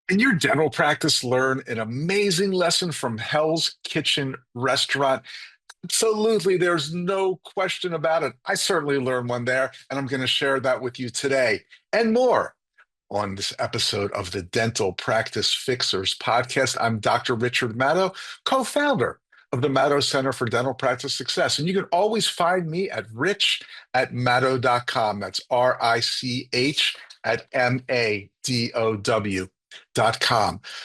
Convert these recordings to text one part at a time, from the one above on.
In your dental practice, learn an amazing lesson from Hell's Kitchen restaurant. Absolutely, there's no question about it. I certainly learned one there, and I'm going to share that with you today and more on this episode of the Dental Practice Fixers podcast. I'm Dr. Richard Madow, co founder of the Madow Center for Dental Practice Success. And you can always find me at rich@madow.com. That's RICH at MADOW.com.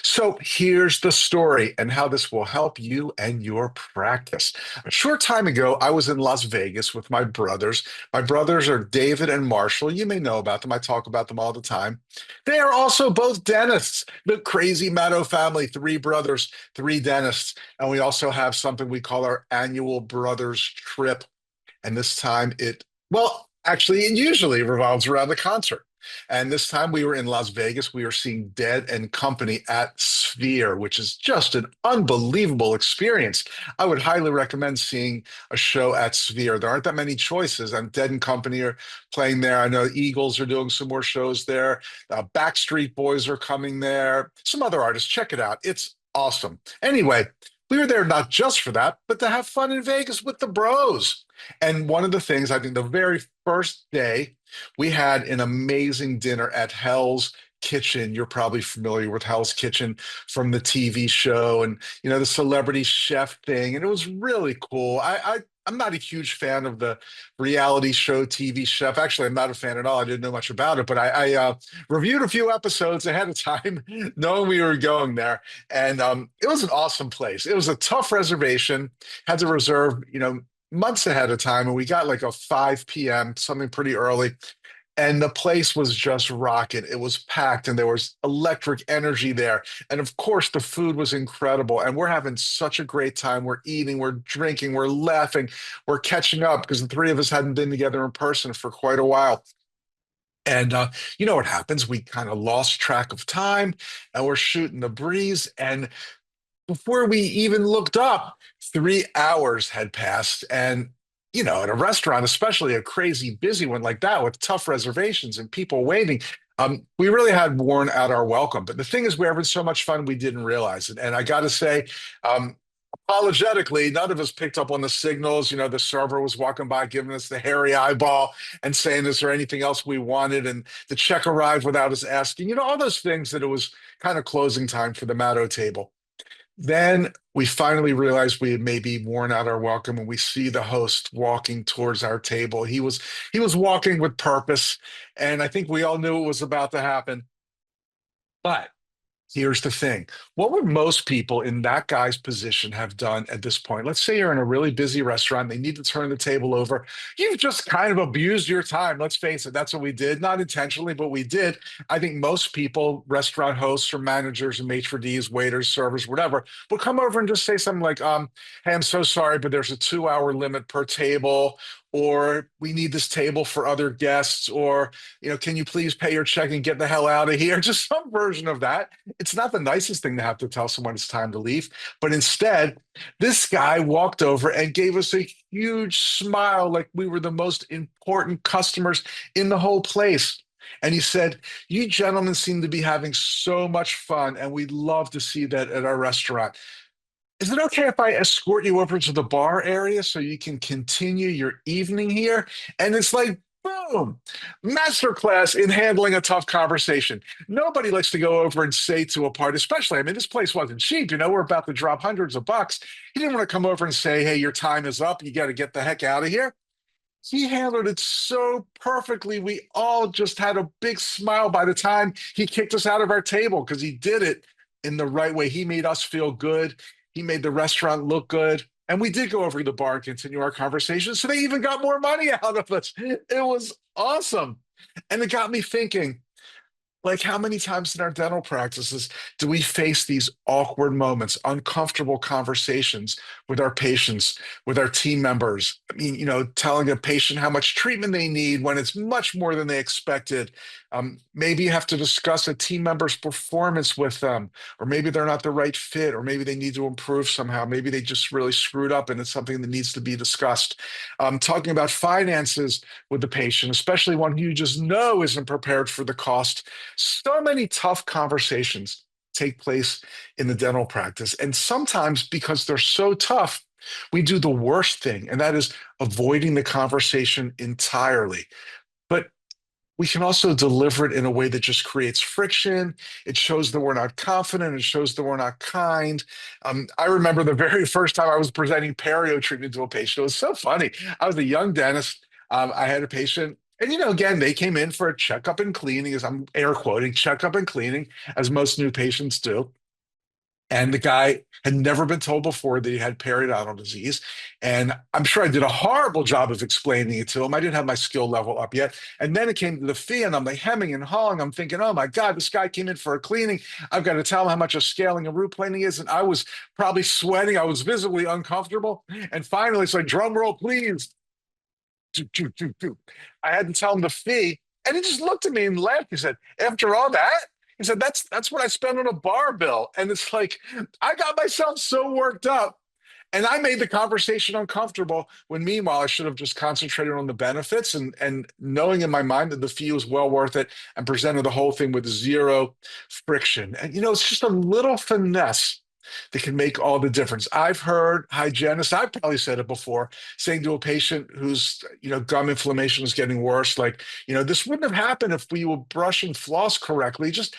So here's the story and how this will help you and your practice. A short time ago, I was in Las Vegas with my brothers. My brothers are David and Marshall. You may know about them. I talk about them all the time. They are also both dentists, the crazy Madow family, three brothers, three dentists. And we also have something we call our annual brothers trip. And this time actually, it usually revolves around the concert. And this time we were in Las Vegas. We were seeing Dead and Company at Sphere, which is just an unbelievable experience. I would highly recommend seeing a show at Sphere. There aren't that many choices, and Dead and Company are playing there. I know Eagles are doing some more shows there. Backstreet Boys are coming there. Some other artists. Check it out. It's awesome. Anyway, we were there not just for that, but to have fun in Vegas with the bros. And one of the things, I think the very first day, we had an amazing dinner at Hell's Kitchen. You're probably familiar with Hell's Kitchen from the TV show and the celebrity chef thing. And it was really cool. I'm not a huge fan of the reality show TV chef. Actually, I'm not a fan at all. I didn't know much about it, but I reviewed a few episodes ahead of time, knowing we were going there. And it was an awesome place. It was a tough reservation. Had to reserve, months ahead of time, and we got like a 5 p.m., something pretty early. And the place was just rocking. It was packed and there was electric energy there. And of course, the food was incredible. And we're having such a great time. We're eating, we're drinking, we're laughing, we're catching up because the three of us hadn't been together in person for quite a while. And you know what happens? We kind of lost track of time and we're shooting the breeze. And before we even looked up, 3 hours had passed. And, at a restaurant, especially a crazy busy one like that with tough reservations and people waiting, we really had worn out our welcome. But the thing is, we're having so much fun, we didn't realize it. And I got to say, um, apologetically, none of us picked up on the signals. The server was walking by, giving us the hairy eyeball and saying, is there anything else we wanted? And the check arrived without us asking, all those things that it was kind of closing time for the Madow table. Then we finally realized we had maybe worn out our welcome, and we see the host walking towards our table. He was walking with purpose, and I think we all knew it was about to happen. But here's the thing. What would most people in that guy's position have done at this point? Let's say you're in a really busy restaurant, they need to turn the table over. You've just kind of abused your time. Let's face it, that's what we did. Not intentionally, but we did. I think most people, restaurant hosts or managers and maitre d's, waiters, servers, whatever, would come over and just say something like, hey, I'm so sorry, but there's a 2 hour limit per table, or we need this table for other guests, or, can you please pay your check and get the hell out of here? Just some version of that. It's not the nicest thing to have to tell someone it's time to leave, but instead, this guy walked over and gave us a huge smile like we were the most important customers in the whole place. And he said, you gentlemen seem to be having so much fun, and we'd love to see that at our restaurant. Is it okay if I escort you over to the bar area so you can continue your evening here? And it's like, boom, masterclass in handling a tough conversation. Nobody likes to go over and say to a party, especially, I mean, this place wasn't cheap. We're about to drop hundreds of bucks. He didn't want to come over and say, hey, your time is up. You got to get the heck out of here. He handled it so perfectly. We all just had a big smile by the time he kicked us out of our table because he did it in the right way. He made us feel good. He made the restaurant look good. And we did go over to the bar and continue our conversation. So they even got more money out of us. It was awesome. And it got me thinking, like, how many times in our dental practices do we face these awkward moments, uncomfortable conversations with our patients, with our team members? I mean, telling a patient how much treatment they need when it's much more than they expected. Maybe you have to discuss a team member's performance with them, or maybe they're not the right fit, or maybe they need to improve somehow. Maybe they just really screwed up and it's something that needs to be discussed. Talking about finances with the patient, especially one who you just know isn't prepared for the cost. So many tough conversations. take place in the dental practice. And sometimes because they're so tough, we do the worst thing, and that is avoiding the conversation entirely. But we can also deliver it in a way that just creates friction. It shows that we're not confident. It shows that we're not kind. I remember the very first time I was presenting perio treatment to a patient. It was so funny. I was a young dentist. I had a patient, and again, they came in for a checkup and cleaning, as I'm air quoting, checkup and cleaning, as most new patients do. And the guy had never been told before that he had periodontal disease. And I'm sure I did a horrible job of explaining it to him. I didn't have my skill level up yet. And then it came to the fee, and I'm like hemming and hawing. I'm thinking, oh my God, this guy came in for a cleaning. I've got to tell him how much a scaling and root planing is. And I was probably sweating. I was visibly uncomfortable. And finally, it's like, drum roll, please. Do, do, do, do. I had to tell him the fee. And he just looked at me and laughed. He said, after all that, he said, that's what I spent on a bar bill. And it's like, I got myself so worked up, and I made the conversation uncomfortable when meanwhile I should have just concentrated on the benefits, and knowing in my mind that the fee was well worth it, and presented the whole thing with zero friction. And it's just a little finesse that can make all the difference. I've heard hygienists, I've probably said it before, saying to a patient whose gum inflammation is getting worse, like, this wouldn't have happened if we were brushing floss correctly. Just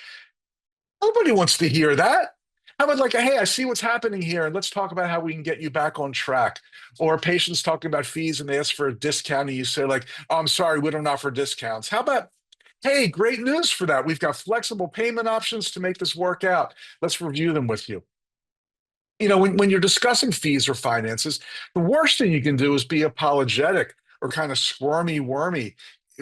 nobody wants to hear that. How about like, hey, I see what's happening here, and let's talk about how we can get you back on track. Or patients talking about fees and they ask for a discount, and you say like, oh, I'm sorry, we don't offer discounts. How about, hey, great news for that. We've got flexible payment options to make this work out. Let's review them with you. When you're discussing fees or finances, the worst thing you can do is be apologetic or kind of squirmy, wormy.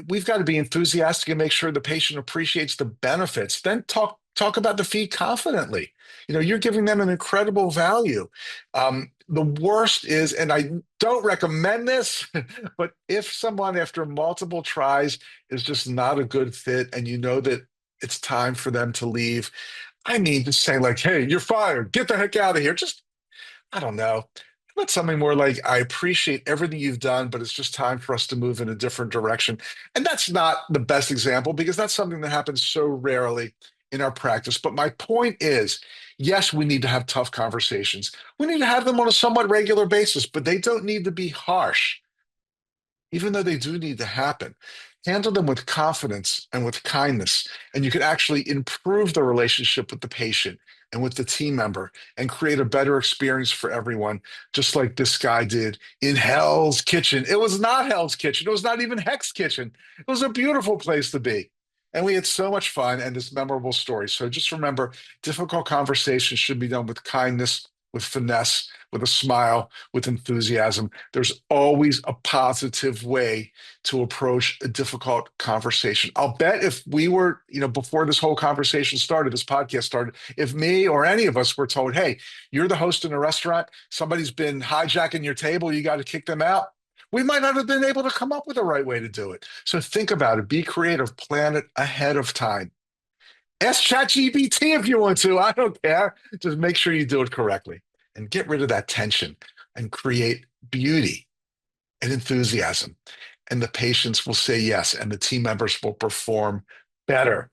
We've got to be enthusiastic and make sure the patient appreciates the benefits. Then talk about the fee confidently. You're giving them an incredible value. The worst is, and I don't recommend this, but if someone after multiple tries is just not a good fit, and you know that it's time for them to leave, I mean, just saying like, hey, you're fired. Get the heck out of here. Just, I don't know. But something more like, I appreciate everything you've done, but it's just time for us to move in a different direction. And that's not the best example because that's something that happens so rarely in our practice. But my point is, yes, we need to have tough conversations. We need to have them on a somewhat regular basis, but they don't need to be harsh, even though they do need to happen. Handle them with confidence and with kindness, and you can actually improve the relationship with the patient and with the team member and create a better experience for everyone, just like this guy did in Hell's Kitchen. It was not Hell's Kitchen. It was not even Heck's Kitchen. It was a beautiful place to be. And we had so much fun and this memorable story. So just remember, difficult conversations should be done with kindness, with finesse, with a smile, with enthusiasm. There's always a positive way to approach a difficult conversation. I'll bet if we were, before this whole conversation started, this podcast started, if me or any of us were told, hey, you're the host in a restaurant, somebody's been hijacking your table, you got to kick them out, we might not have been able to come up with the right way to do it. So think about it, be creative, plan it ahead of time. Ask ChatGPT if you want to. I don't care. Just make sure you do it correctly and get rid of that tension and create beauty and enthusiasm. And the patients will say yes, and the team members will perform better.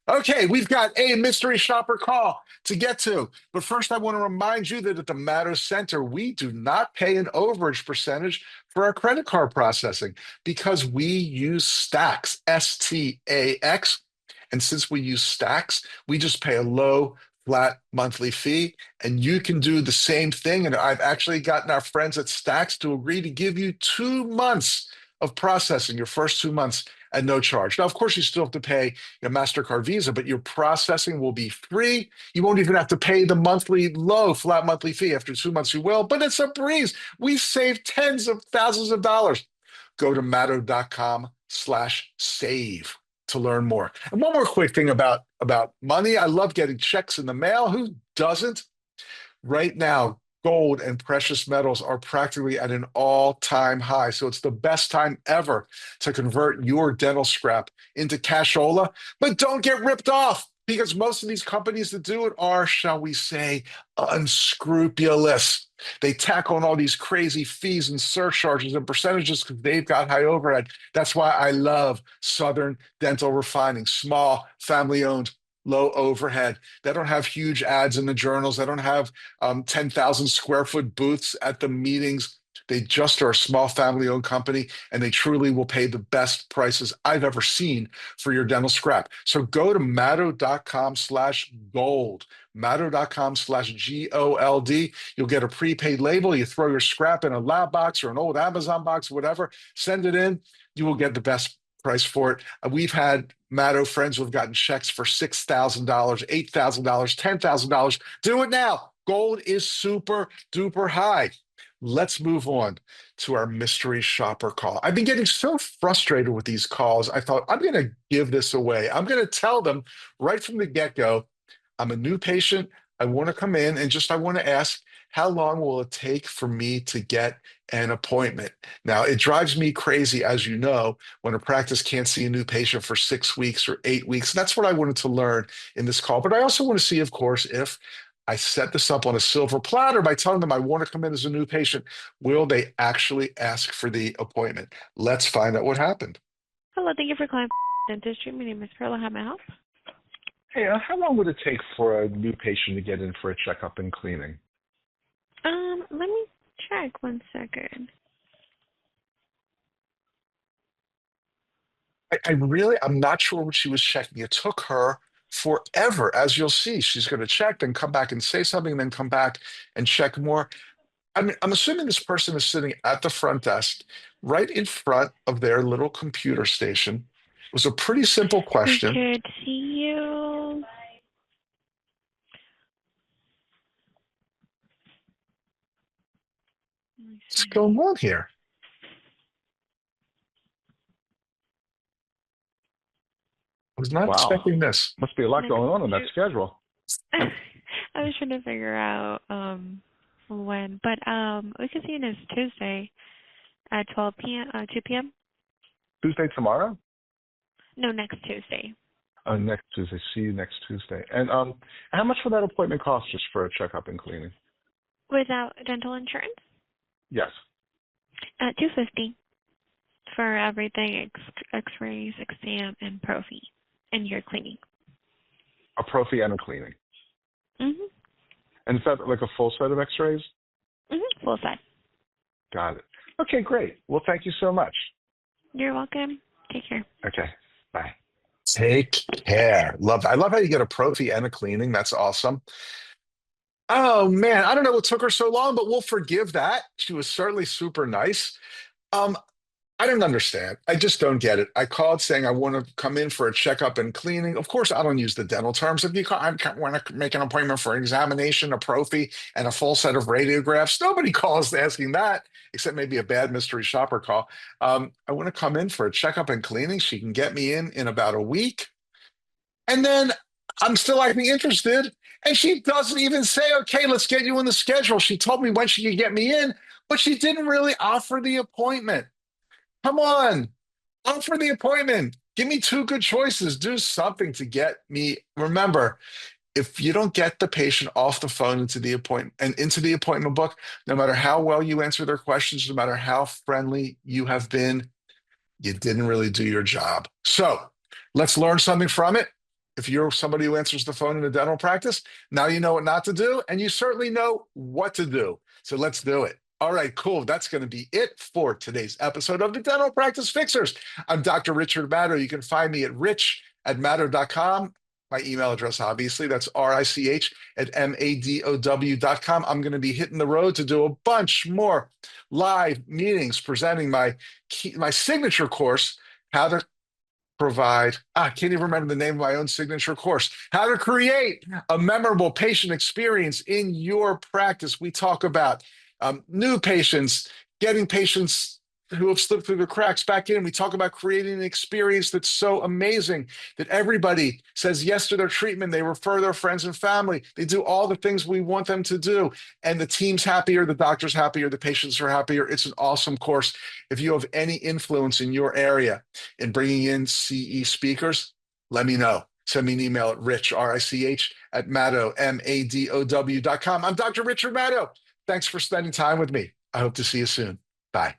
Okay, we've got a mystery shopper call to get to. But first, I want to remind you that at the Madow Center, we do not pay an overage percentage for our credit card processing because we use Stacks, STAX. And since we use Stacks, we just pay a low, flat monthly fee. And you can do the same thing. And I've actually gotten our friends at Stacks to agree to give you 2 months of processing, your first 2 months at no charge. Now, of course, you still have to pay your MasterCard Visa, but your processing will be free. You won't even have to pay the monthly low flat monthly fee. After 2 months, you will, but it's a breeze. We save tens of thousands of dollars. Go to madow.com/save to learn more. And one more quick thing about money. I love getting checks in the mail. Who doesn't? Right now, gold and precious metals are practically at an all-time high. So it's the best time ever to convert your dental scrap into cashola. But don't get ripped off because most of these companies that do it are, shall we say, unscrupulous. They tack on all these crazy fees and surcharges and percentages because they've got high overhead. That's why I love Southern Dental Refining, small, family-owned, low overhead. They don't have huge ads in the journals. They don't have 10,000 square foot booths at the meetings. They just are a small family owned company, and they truly will pay the best prices I've ever seen for your dental scrap. So go to Madow.com/gold, Madow.com/GOLD. You'll get a prepaid label. You throw your scrap in a lab box or an old Amazon box, whatever, send it in. You will get the best price for it. We've had Madow friends who have gotten checks for $6,000, $8,000, $10,000. Do it now. Gold is super duper high. Let's move on to our mystery shopper call. I've been getting so frustrated with these calls. I thought, I'm going to give this away. I'm going to tell them right from the get-go, I'm a new patient. I want to come in and I want to ask, how long will it take for me to get an appointment? Now, it drives me crazy, as you know, when a practice can't see a new patient for 6 weeks or 8 weeks. And that's what I wanted to learn in this call. But I also want to see, of course, if I set this up on a silver platter by telling them I want to come in as a new patient, will they actually ask for the appointment? Let's find out what happened. Hello, thank you for calling dentistry. My name is Perla. How may I help? Hey, how long would it take for a new patient to get in for a checkup and cleaning? Let me check 1 second. I'm not sure what she was checking. It took her forever. As you'll see, she's going to check, then come back and say something, then come back and check more. I'm assuming this person is sitting at the front desk, right in front of their little computer station. It was a pretty simple question. Good to see you. What's going on here? I was not expecting this. Must be a lot going on in that schedule. I was trying to figure out when, but we can see you next Tuesday at 2 p.m. Tuesday tomorrow? No, next Tuesday. Next Tuesday. See you next Tuesday. And how much will that appointment cost just for a checkup and cleaning? Without dental insurance? Yes. $250 for everything, X-rays, exam, and prophy, and your cleaning. A prophy and a cleaning. Mhm. And is that like a full set of X-rays? Mhm. Full set. Got it. Okay, great. Well, thank you so much. You're welcome. Take care. Okay. Bye. Take care. I love how you get a prophy and a cleaning. That's awesome. Oh man, I don't know what took her so long, but we'll forgive that. She was certainly super nice. Um, I don't understand. I just don't get it. I called saying I want to come in for a checkup and cleaning. Of course, I don't use the dental terms. If you call, I want to make an appointment for an examination, a prophy, and a full set of radiographs. Nobody calls asking that, except maybe a bad mystery shopper call. I want to come in for a checkup and cleaning. She can get me in about a week. And then I'm still acting interested. And she doesn't even say, okay, let's get you in the schedule. She told me when she could get me in, but she didn't really offer the appointment. Come on, offer the appointment. Give me two good choices. Do something to get me. Remember, if you don't get the patient off the phone into the appointment and into the appointment book, no matter how well you answer their questions, no matter how friendly you have been, you didn't really do your job. So let's learn something from it. If you're somebody who answers the phone in a dental practice, now you know what not to do, and you certainly know what to do. So let's do it. All right, cool. That's going to be it for today's episode of the Dental Practice Fixers. I'm Dr. Richard Madow. You can find me at rich@madow.com. My email address, obviously, that's RICH@MADOW.com. I'm going to be hitting the road to do a bunch more live meetings presenting my signature course, how to I can't even remember the name of my own signature course, how to create a memorable patient experience in your practice. We talk about new patients, getting patients who have slipped through the cracks back in. We talk about creating an experience that's so amazing that everybody says yes to their treatment. They refer their friends and family. They do all the things we want them to do. And the team's happier, the doctor's happier, the patients are happier. It's an awesome course. If you have any influence in your area in bringing in CE speakers, let me know. Send me an email at rich, RICH, @Madow, MADOW.com. I'm Dr. Richard Madow. Thanks for spending time with me. I hope to see you soon. Bye.